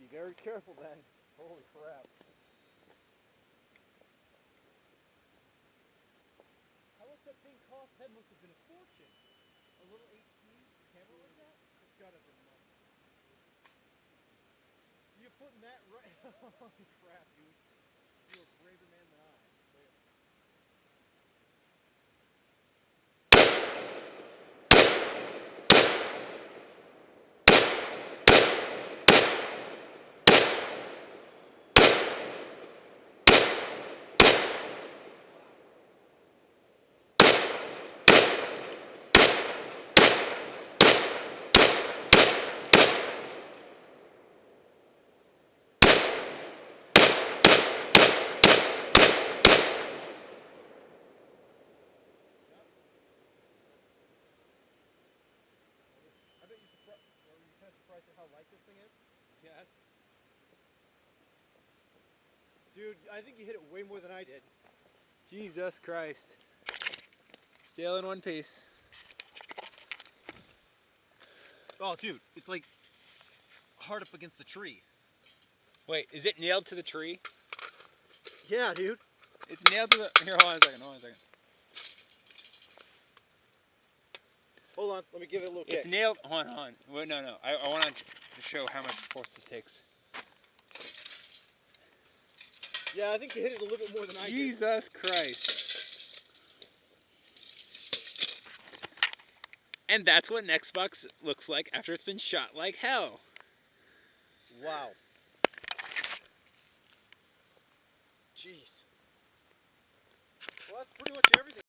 Be very careful then. Holy crap. How much that thing cost? That must have been a fortune. A little 18 camera like that? It's gotta have been money. You're putting that right. Holy crap, dude. You're a braver man than I. Clearly. I bet you're kind of surprised at how light this thing is? Yes. Dude, I think you hit it way more than I did. Jesus Christ. Still in one piece. Oh, dude, it's like hard up against the tree. Wait, is it nailed to the tree? Yeah, dude. It's nailed to the... Here, hold on a second, hold on a second. Hold on, let me give it a little kick. It's nailed... Hold on. Wait, no. I want to show how much force this takes. Yeah, I think you hit it a little bit more than I did. Jesus Christ. And that's what an XBOX looks like after it's been shot like hell. Wow. Jeez. Well, that's pretty much everything.